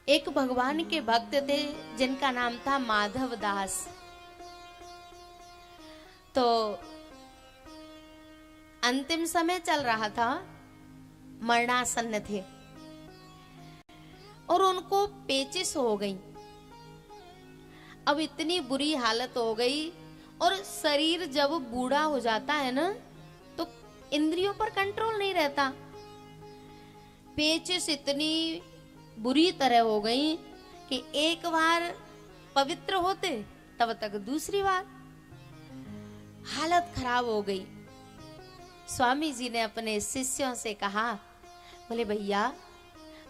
एक भगवान के भक्त थे जिनका नाम था माधव दास। तो अंतिम समय चल रहा था, मरणासन्न थे और उनको पेचिश हो गई। अब इतनी बुरी हालत हो गई, और शरीर जब बूढ़ा हो जाता है ना तो इंद्रियों पर कंट्रोल नहीं रहता। पेचिश इतनी बुरी तरह हो गई कि एक बार पवित्र होते तब तक दूसरी बार हालत खराब हो गई। स्वामी जी ने अपने शिष्यों से कहा, बोले भैया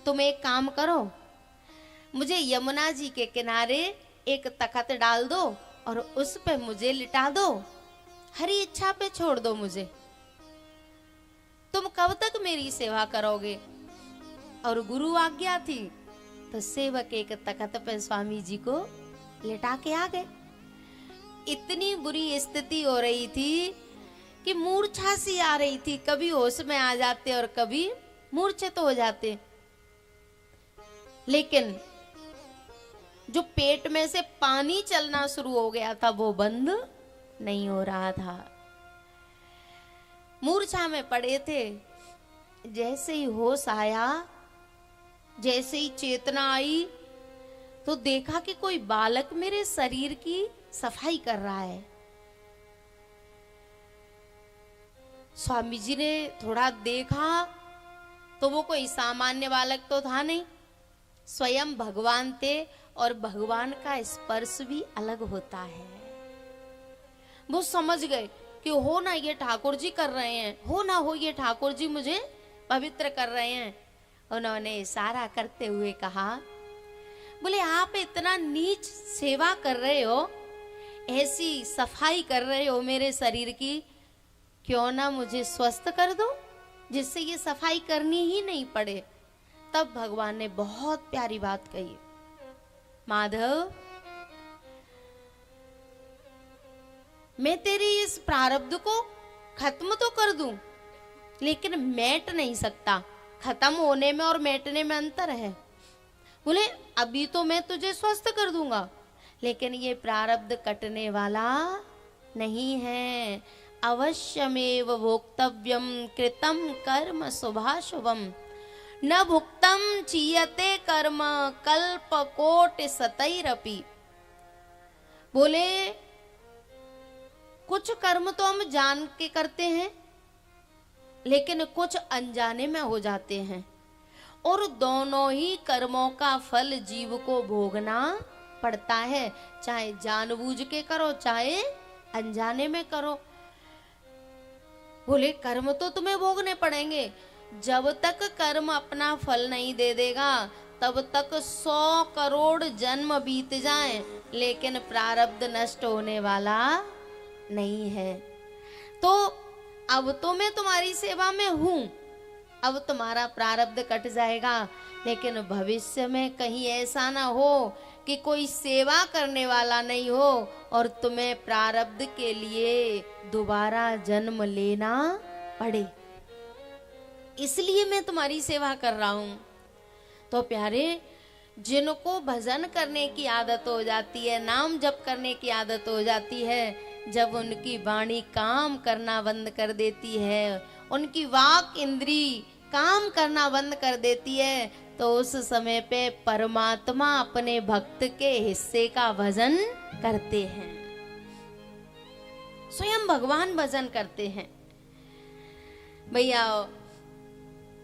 तुम एक काम करो, मुझे यमुना जी के किनारे एक तख्त डाल दो और उस पे मुझे लिटा दो, हरी इच्छा पे छोड़ दो मुझे। तुम कब तक मेरी सेवा करोगे? और गुरु आज्ञा थी तो सेवक एक तख्त पे स्वामी जी को लिटा के आ गए। इतनी बुरी स्थिति हो रही थी कि मूर्छा सी आ रही थी, कभी होश में आ जाते और कभी मूर्छित हो जाते। लेकिन जो पेट में से पानी चलना शुरू हो गया था वो बंद नहीं हो रहा था। मूर्छा में पड़े थे। जैसे ही होश आया, जैसे ही चेतना आई तो देखा कि कोई बालक मेरे शरीर की सफाई कर रहा है। स्वामी जी ने थोड़ा देखा तो वो कोई सामान्य बालक तो था नहीं, स्वयं भगवान थे, और भगवान का स्पर्श भी अलग होता है। वो समझ गए कि हो ना ये ठाकुर जी कर रहे हैं, हो ना हो ये ठाकुर जी मुझे पवित्र कर रहे हैं। उन्होंने इशारा करते हुए कहा, बोले आप इतना नीच सेवा कर रहे हो, ऐसी सफाई कर रहे हो मेरे शरीर की, क्यों ना मुझे स्वस्थ कर दो जिससे ये सफाई करनी ही नहीं पड़े। तब भगवान ने बहुत प्यारी बात कही, माधव मैं तेरी इस प्रारब्ध को खत्म तो कर दूं, लेकिन मैट नहीं सकता। खत्म होने में और मैटने में अंतर है। बोले अभी तो मैं तुझे स्वस्थ कर दूंगा, लेकिन ये प्रारब्ध कटने वाला नहीं है। अवश्यमेव भोक्तव्यम कृतम कर्म शुभाशुभम, न भुक्तम चीयते कर्म कल्प कोट सतैरपि। बोले कुछ कर्म तो हम जान के करते हैं, लेकिन कुछ अनजाने में हो जाते हैं, और दोनों ही कर्मों का फल जीव को भोगना पड़ता है, चाहे जानबूझ के करो चाहे अनजाने में करो। बोले कर्म तो तुम्हें भोगने पड़ेंगे, जब तक कर्म अपना फल नहीं दे देगा तब तक 100 करोड़ जन्म बीत जाएं, लेकिन प्रारब्ध नष्ट होने वाला नहीं है। तो अब तो मैं तुम्हारी सेवा में हूं, अब तुम्हारा प्रारब्ध कट जाएगा, लेकिन भविष्य में कहीं ऐसा ना हो कि कोई सेवा करने वाला नहीं हो और तुम्हें प्रारब्ध के लिए दोबारा जन्म लेना पड़े, इसलिए मैं तुम्हारी सेवा कर रहा हूं। तो प्यारे, जिनको भजन करने की आदत हो जाती है, नाम जप करने की आदत हो जाती है, जब उनकी वाणी काम करना बंद कर देती है, उनकी वाक इंद्री काम करना बंद कर देती है, तो उस समय पे परमात्मा अपने भक्त के हिस्से का भजन करते हैं। स्वयं भगवान भजन करते हैं। भैया